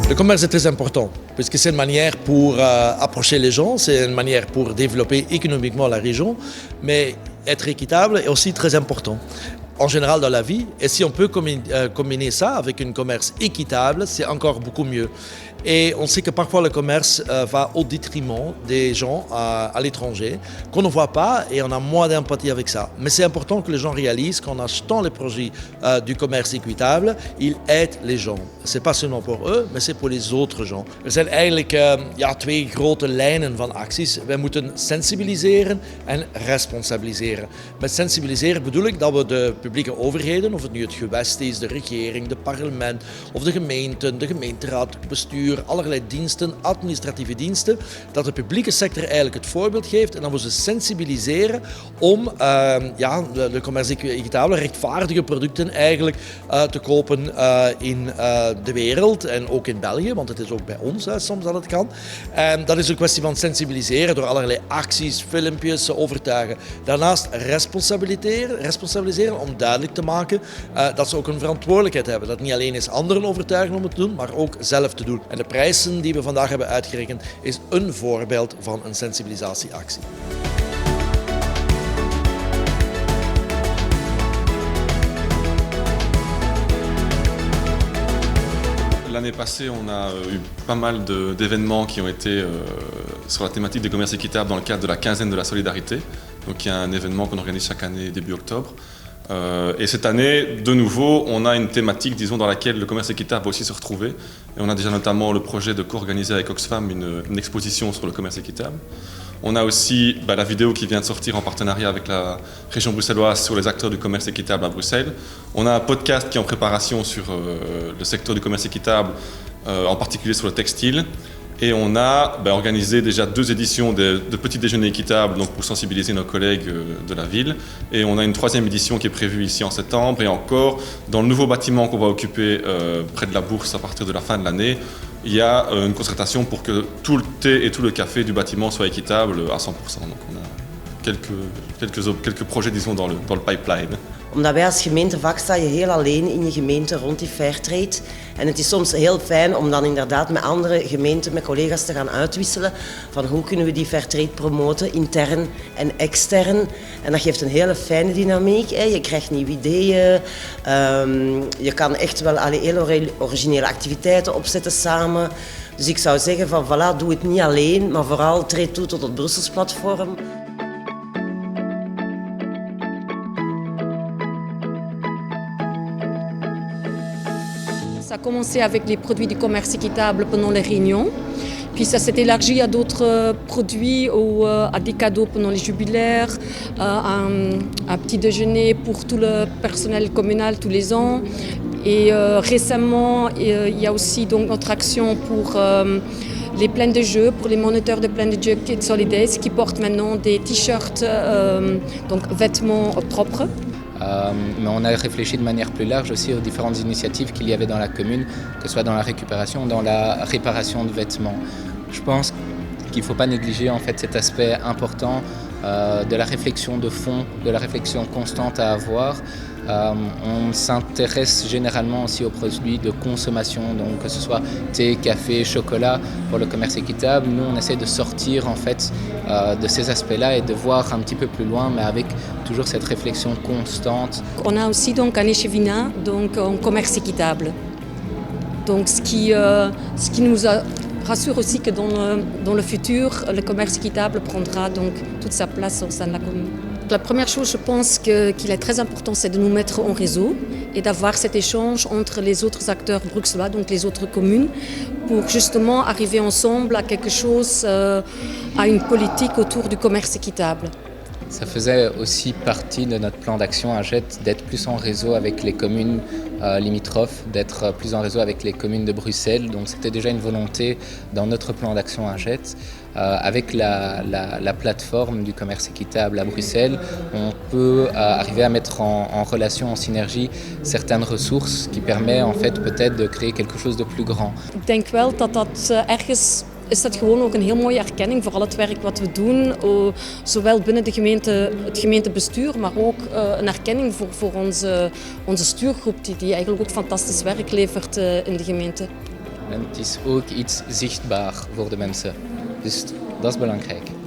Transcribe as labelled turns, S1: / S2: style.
S1: Le commerce est très important, puisque c'est une manière pour approcher les gens, c'est une manière pour développer économiquement la région, mais être équitable est aussi très important. En général dans la vie, et si on peut combiner ça avec un commerce équitable, c'est encore beaucoup mieux. Et on sait que parfois le commerce va au détriment des gens à l'étranger, qu'on ne voit pas et on a moins d'empathie avec ça. Mais c'est important que les gens réalisent qu'en achetant les produits du commerce équitable, ils aident les gens. C'est pas seulement pour eux, mais c'est pour les autres gens. Er zijn eigenlijk twee grote lijnen van acties. Wij moeten sensibiliseren en responsabiliseren. Met sensibiliseren bedoel ik dat we de publieke overheden, of het nu het gewest is, de regering, de parlement of de gemeenten, de gemeenteraad, het bestuur, allerlei diensten, administratieve diensten, dat de publieke sector eigenlijk het voorbeeld geeft en dat we ze sensibiliseren om de commerce equitabele, rechtvaardige producten eigenlijk te kopen in de wereld en ook in België, want het is ook bij ons soms dat het kan. Dat is een kwestie van sensibiliseren door allerlei acties, filmpjes, overtuigen. Daarnaast responsabiliseren om duidelijk te maken dat ze ook een verantwoordelijkheid hebben. Dat niet alleen is anderen overtuigen om het te doen, maar ook zelf te doen. En de prijzen die we vandaag hebben uitgerekend is een voorbeeld van een sensibilisatieactie.
S2: L'année passée, on a eu pas mal d'événements qui ont été sur la thématique du commerce équitable dans le cadre de la quinzaine de la solidarité. Donc il y a un événement qu'on organise chaque année début octobre. Et cette année, de nouveau, on a une thématique, disons, dans laquelle le commerce équitable va aussi se retrouver. Et on a déjà notamment le projet de co-organiser avec Oxfam une exposition sur le commerce équitable. On a aussi la vidéo qui vient de sortir en partenariat avec la région bruxelloise sur les acteurs du commerce équitable à Bruxelles. On a un podcast qui est en préparation sur le secteur du commerce équitable, en particulier sur le textile. Et on a organisé déjà 2 éditions de petits déjeuners équitables donc pour sensibiliser nos collègues de la ville. Et on a une 3e édition qui est prévue ici en septembre. Et encore, dans le nouveau bâtiment qu'on va occuper près de la Bourse à partir de la fin de l'année, il y a une concertation pour que tout le thé et tout le café du bâtiment soient équitables à 100%. Donc on a quelques projets, disons, dans le pipeline.
S3: Omdat wij als gemeente vaak sta je heel alleen in je gemeente rond die Fairtrade. En het is soms heel fijn om dan inderdaad met andere gemeenten, met collega's te gaan uitwisselen van hoe kunnen we die Fairtrade promoten, intern en extern. En dat geeft een hele fijne dynamiek. Je krijgt nieuwe ideeën. Je kan echt wel hele originele activiteiten opzetten samen. Dus ik zou zeggen van voilà, doe het niet alleen, maar vooral treed toe tot het Brussels platform.
S4: Ça a commencé avec les produits du commerce équitable pendant les réunions, puis ça s'est élargi à d'autres produits ou à des cadeaux pendant les jubilaires, un petit déjeuner pour tout le personnel communal tous les ans. Et récemment, il y a aussi donc notre action pour les plaines de jeux, pour les moniteurs de plaines de jeux Kids Holidays qui portent maintenant des t-shirts, donc vêtements propres.
S5: Mais on a réfléchi de manière plus large aussi aux différentes initiatives qu'il y avait dans la commune, que ce soit dans la récupération ou dans la réparation de vêtements. Je pense qu'il ne faut pas négliger en fait cet aspect important de la réflexion de fond, de la réflexion constante à avoir. On s'intéresse généralement aussi aux produits de consommation, donc que ce soit thé, café, chocolat pour le commerce équitable. Nous, on essaie de sortir en fait de ces aspects-là et de voir un petit peu plus loin, mais avec toujours cette réflexion constante.
S4: On a aussi donc un échevinat, donc en commerce équitable. Donc ce qui nous rassure aussi que dans le futur, le commerce équitable prendra donc toute sa place au sein de la commune. La première chose, je pense qu'il est très important, c'est de nous mettre en réseau et d'avoir cet échange entre les autres acteurs bruxellois, donc les autres communes, pour justement arriver ensemble à quelque chose, à une politique autour du commerce équitable.
S5: Ça faisait aussi partie de notre plan d'action à JET d'être plus en réseau avec les communes limitrophes, d'être plus en réseau avec les communes de Bruxelles. Donc c'était déjà une volonté dans notre plan d'action à JET. Avec la plateforme du commerce équitable à Bruxelles, on peut arriver à mettre en relation, en synergie, certaines ressources qui permettent en fait peut-être de créer quelque chose de plus grand.
S4: Ik denk wel dat ergens is dat gewoon ook een heel mooie erkenning voor al het werk wat we doen, zowel binnen de gemeente, het gemeentebestuur, maar ook een erkenning voor onze stuurgroep die eigenlijk ook fantastisch werk levert in de gemeente.
S5: En het is ook iets zichtbaar voor de mensen. Dus dat is belangrijk.